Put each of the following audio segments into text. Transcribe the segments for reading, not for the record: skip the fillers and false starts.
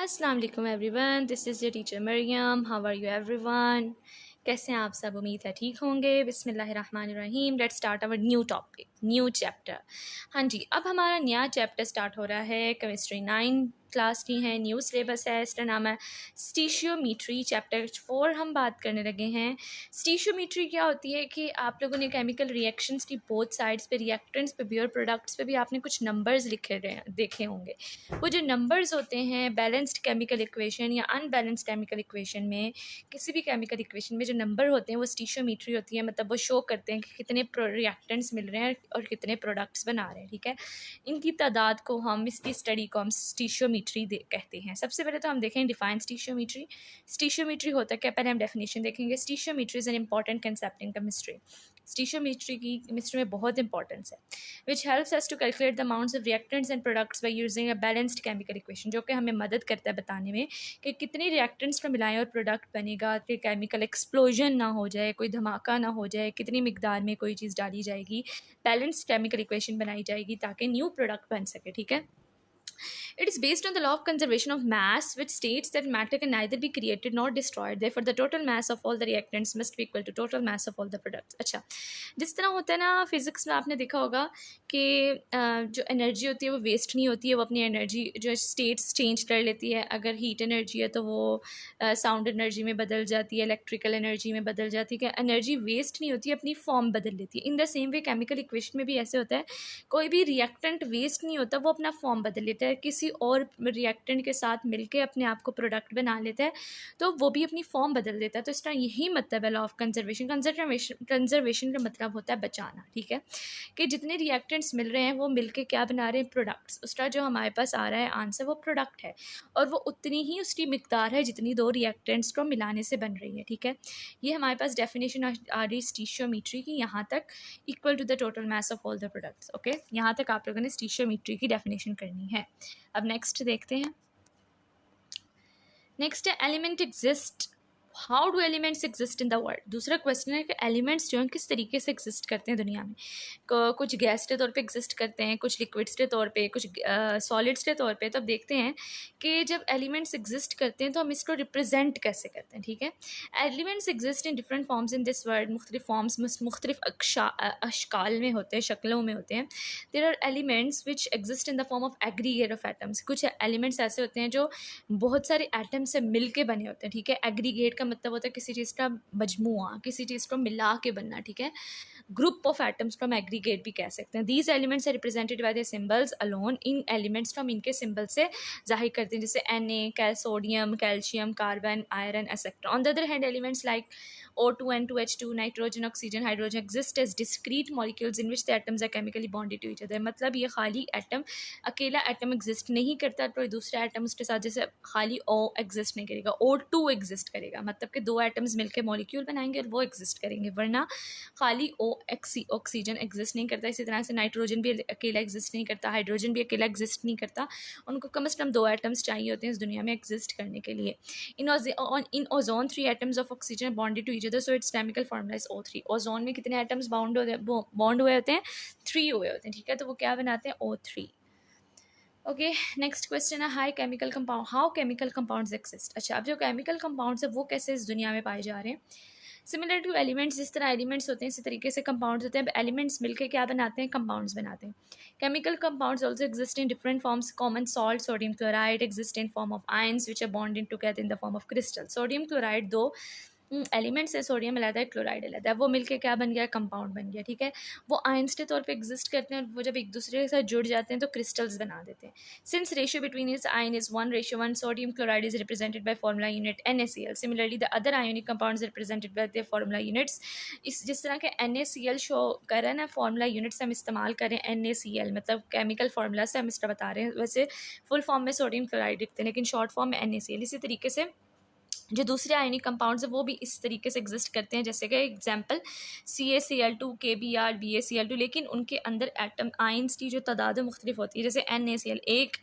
अस्सलाम वालेकुम everyone, this is your teacher Maryam. How are you everyone? कैसे हैं आप सब? उम्मीद है ठीक होंगे। बिस्मिल्लाहिर्रहमानिर्रहीम। Let's start our new topic, new chapter. हाँ जी, अब हमारा नया चैप्टर स्टार्ट हो रहा है। केमिस्ट्री 9 क्लास की है, न्यू सिलेबस है। इसका नाम है स्टीशियोमीट्री। चैप्टर 4 हम बात करने लगे हैं। स्टीशियोमीट्री क्या होती है कि आप लोगों ने केमिकल रिएक्शंस की बोथ साइड्स पे, रिएक्टेंट्स पे भी और प्रोडक्ट्स पे भी आपने कुछ नंबर्स देखे होंगे। वो जो नंबर्स होते हैं बैलेंस्ड केमिकल इक्वेशन या अनबैलेंस्ड केमिकल इक्वेशन में, किसी भी केमिकल इक्वेशन में जो नंबर होते हैं वो स्टीशियोमीट्री होती है। मतलब वो शो करते हैं कि कितने रिएक्टेंट्स मिल रहे हैं और कितने प्रोडक्ट्स बना रहे हैं। ठीक है, इनकी तादाद को हम, इसकी स्टडी को हम स्टीशियोमीट्री कहते हैं। सबसे पहले तो हम देखें डिफाइन स्टीशियोमीट्री। स्टीशियोमीट्री होता है क्या, पहले हम डेफिनेशन देखेंगे। Stoichiometry is an important concept in chemistry. Stoichiometry की केमिस्ट्री में बहुत इंपॉर्टेंस है। Which helps us to calculate the amounts of reactants and products by using a balanced chemical equation, जो कि हमें मदद करता है बताने में कि कितने रिएक्टेंट्स को मिलाएं और प्रोडक्ट बनेगा, कि केमिकल एक्सप्लोजन ना हो जाए, कोई धमाका ना हो जाए, कितनी मिकदार में कोई चीज़ डाली जाएगी, बैलेंस्ड केमिकल इक्वेशन बनाई जाएगी ताकि न्यू प्रोडक्ट बन सके। ठीक है, it is based on the law of conservation of mass, which states that matter can neither be created nor destroyed. Therefore, the total mass of all the reactants must be equal to total mass of all the products. अच्छा, जिस तरह होता है ना physics में, आपने देखा होगा कि जो एनर्जी होती है वो वेस्ट नहीं होती है। वो अपनी एनर्जी जो स्टेट्स चेंज कर लेती है। अगर हीट एनर्जी है तो वो साउंड एनर्जी में बदल जाती है, इलेक्ट्रिकल एनर्जी में बदल जाती है। एनर्जी वेस्ट नहीं होती है, अपनी फॉर्म बदल लेती है। In the same way chemical equation में भी ऐसे होता है, कोई भी रिएक्टेंट वेस्ट नहीं होता, वो अपना फॉर्म बदल लेता है, किसी और रिएक्टेंट के साथ मिलके अपने आप को प्रोडक्ट बना लेता है, तो वो भी अपनी फॉर्म बदल देता है। तो इसका यही मतलब है लॉ ऑफ कंजर्वेशन। कंजर्वेशन का मतलब होता है बचाना। ठीक है, कि जितने रिएक्टेंट्स मिल रहे हैं वो मिलके क्या बना रहे हैं, प्रोडक्ट्स। उसका जो हमारे पास आ रहा है आंसर वो प्रोडक्ट है, और वो उतनी ही उसकी मिकदार है जितनी दो रिएक्टेंट्स को मिलाने से बन रही है। ठीक है, ये हमारे पास डेफिनेशन आ रही स्टीशियोमीट्री की यहाँ तक, equal to the total mass of all the products. Okay, यहाँ तक आप लोगों ने स्टीशियोमीट्री की डेफिनेशन करनी है। अब नेक्स्ट देखते हैं। नेक्स्ट है element exist. How do elements exist in the world. दूसरा क्वेश्चन है कि एलिमेंट्स जो हैं किस तरीके से एग्जिस्ट करते हैं दुनिया में। कुछ गैस के तौर पे एग्जिस्ट करते हैं, कुछ लिक्विड्स के तौर पे, कुछ सॉलिड्स के तौर पे। तो अब देखते हैं कि जब एलिमेंट्स एग्जिस्ट करते हैं तो हम इसको रिप्रेजेंट कैसे करते हैं। ठीक है, elements exist in different forms in this world. मुख्तलिफ फॉर्म्स में, मुख्तलिफ अशकाल में होते हैं, शक्लों में होते हैं। There are elements which exist in the form of aggregate of atoms. कुछ एलिमेंट्स ऐसे होते हैं जो बहुत सारे एटम से मिल के बने होते हैं। ठीक है, एग्रीगेट का मतलब होता है किसी चीज़ का मजमुआ, किसी चीज़ को मिला के बनना। ठीक है, ग्रुप ऑफ एटम्स को हम एग्रीगेट भी कह सकते हैं। These elements are represented by the symbols alone. इन एलिमेंट्स को हम इनके सिंबल से जाहिर करते हैं, जैसे Na, sodium, calcium, carbon, iron etcetera. On the other hand elements like O2, N2H2, nitrogen, oxygen, hydrogen exist as discrete molecules in which the atoms are chemically bonded to each other. मतलब ये खाली atom, अकेला atom exist नहीं करता, तो दूसरा atom उसके साथ, जैसे खाली O एग्जिस्ट नहीं करेगा, O2 एग्जिस्ट करेगा। मतलब कि दो एटम्स मिलकर मॉलिक्यूल बनाएंगे और वो एग्जिस्ट करेंगे, वरना खाली ऑक्सीजन एग्जिस्ट नहीं करता। इसी तरह से नाइट्रोजन भी अकेला एग्जिस्ट नहीं करता, हाइड्रोजन भी अकेला एग्जिस्ट नहीं करता। उनको कम से कम दो एटम्स चाहिए होते हैं इस दुनिया में एग्जिस्ट करने के लिए। In ozone 3 atoms of oxygen bonded to each other, so its chemical formula is O3। Ozone में कितने एटम्स बॉन्ड हुए होते हैं? 3 हुए होते हैं। ठीक है, तो वो क्या बनाते हैं? O3। ओके, नेक्स्ट क्वेश्चन है high chemical compound. How chemical compounds exist. अच्छा, अब जो केमिकल कंपाउंड्स है वो कैसे इस दुनिया में पाए जा रहे हैं? सिमिलर टू एलिमेंट्स, जिस तरह एलिमेंट्स होते हैं इसी तरीके से कंपाउंड्स होते हैं। अब एलिमेंट्स मिलकर क्या बनाते हैं? कंपाउंड्स बनाते हैं। Chemical compounds also exist in different forms. Common salt sodium chloride exist in form of ions which are bonded together in the form of crystal. Sodium chloride दो एलिमेंट्स है, सोडियम अलग है, क्लोराइड अलग है, वो मिलके क्या बन गया? कंपाउंड बन गया। ठीक है, वो आयंस के तौर पे एग्जिस्ट करते हैं और वो जब एक दूसरे के साथ जुड़ जाते हैं तो क्रिस्टल्स बना देते हैं। Since ratio between is ion is 1:1, sodium chloride is represented by formula unit NaCl। Similarly the other ionic compounds represented by there formula units. इस जिस तरह के NaCl शो कर रहे हैं ना, फार्मूला यूनिट्स हम इस्तेमाल करें NaCl, मतलब केमिकल फार्मूला से हम इसका बता रहे हैं। वैसे फुल फॉर्म में सोडियम क्लोराइड लिखते हैं लेकिन शॉर्ट फॉर्म में NaCl। इसी तरीके से जो दूसरे आयनिक कंपाउंड्स हैं वो भी इस तरीके से एग्जिस्ट करते हैं, जैसे कि एग्जांपल CaCl2, KBr, BaCl2, लेकिन उनके अंदर एटम आयंस की जो तादाद मुख्तलिफ होती है। जैसे NaCl, एक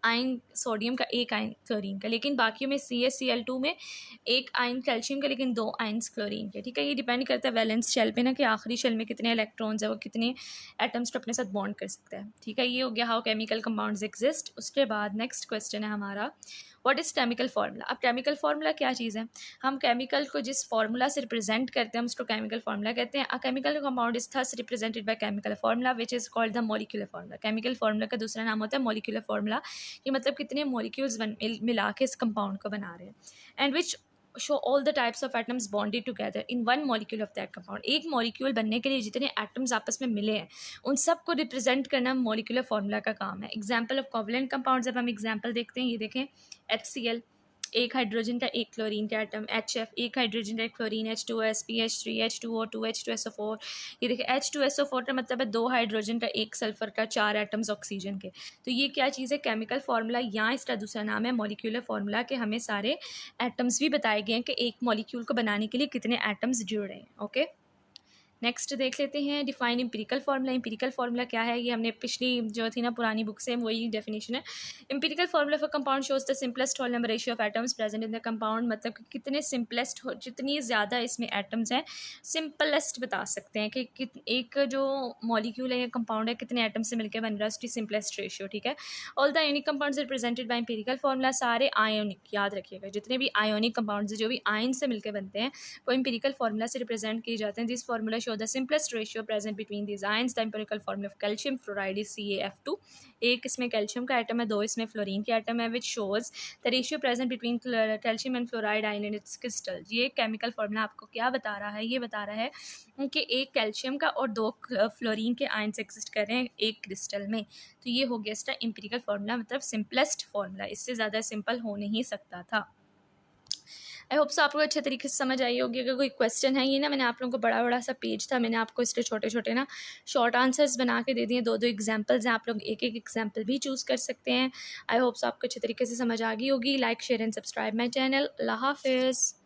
आयन सोडियम का, एक आयन क्लोरीन का, लेकिन बाकी में CaCl2 में एक आयन कैल्शियम का लेकिन दो आयन्स क्लोरीन के। ठीक है, ये डिपेंड करता है वैलेंस शेल पे ना, कि आखिरी शेल में कितने इलेक्ट्रॉन्स है, वो कितने एटम्स को अपने साथ बॉन्ड कर सकता है। ठीक है, ये हो गया हाउ केमिकल कंपाउंड्स एग्जिस्ट। उसके बाद नेक्स्ट क्वेश्चन है हमारा व्हाट इज़ केमिकल फार्मूला। अब केमिकल फार्मूला क्या चीज़ है, हम केमिकल को जिस फार्मूला से रिप्रेजेंट करते हैं हम उसको केमिकल फार्मूला कहते हैं। A chemical compound is thus represented by chemical formula which is called the molecular formula. Chemical formula का दूसरा नाम होता है मॉलिक्यूलर फार्मूला, ये मतलब कितने मॉलिक्यूल्स मिला के इस कंपाउंड को बना रहे हैं। And which show all the types of atoms bonded together in one molecule of that compound. एक मॉलिक्यूल बनने के लिए जितने एटम्स आपस में मिले हैं उन सबको रिप्रेजेंट करना मॉलिक्यूलर फार्मूला का काम है। एग्जाम्पल ऑफ कोवलेंट कंपाउंड, जब हम एग्जाम्पल देखते हैं, ये देखें HCl, एक हाइड्रोजन का एक क्लोरीन का एटम, HF एक हाइड्रोजन का एक chlorine, H2S, PH3, H2O2, H2SO4। ये देखिए H2SO4 का मतलब है 2 हाइड्रोजन का एक सल्फर का 4 एटम्स ऑक्सीजन के। तो ये क्या चीज़ है, केमिकल फार्मूला, या इसका दूसरा नाम है मॉलिक्यूलर फार्मूला, के हमें सारे एटम्स भी बताए गए हैं कि एक मॉलिक्यूल को बनाने के लिए कितने एटम्स जुड़ रहे हैं। ओके, नेक्स्ट देख लेते हैं define empirical formula. Empirical formula क्या है, ये हमने पिछली जो थी ना पुरानी बुक से वही डेफिनेशन है। Empirical formula for compound shows the simplest whole number ratio of atoms present in the compound. मतलब कि कितने सिंपलेस्ट हो, जितनी ज़्यादा इसमें एटम्स हैं, सिंपलेस्ट बता सकते हैं कि एक जो मॉलिक्यूल है या कंपाउंड है कितने एटम्स से मिलकर बन रहा है, उसकी सिंपलेस्ट रेशियो। ठीक है, all the ionic compounds represented by empirical formula. सारे आयोनिक, याद रखिएगा, जितने भी आयोनिक कंपाउंड्स जो भी आयन से मिलकर बनते हैं वो एम्पिरिकल फार्मूला से रिप्रेजेंट किए जाते हैं। This formula show the simplest ratio present between these ions. The empirical formula of calcium fluoride is CaF2। एक इसमें कैल्शियम का एटम है, 2 इसमें फ्लोरीन के एटम है, which shows the ratio present between calcium and fluoride ion and it's crystal. ये chemical formula आपको क्या बता रहा है, ये बता रहा है कि एक कैल्शियम का और 2 फ्लोरीन के आयन्स एग्जिस्ट कर रहे हैं एक क्रिस्टल में। तो ये हो गया इसका एम्पिरिकल फार्मूला, मतलब सिंपलेस्ट फार्मूला, इससे ज़्यादा सिंपल हो नहीं सकता था। आई होप सो आपको अच्छे तरीके से समझ आई होगी। अगर कोई क्वेश्चन है, ये ना मैंने आप लोगों को बड़ा सा पेज था, मैंने आपको इसके छोटे छोटे ना शॉर्ट आंसर्स बना के दे दिए, 2 एग्जांपल्स हैं, आप लोग एक एग्जांपल भी चूज़ कर सकते हैं। आई होप सो आपको अच्छे तरीके से समझ आ गई होगी। Like share and subscribe my channel. अल्लाह हाफिज़।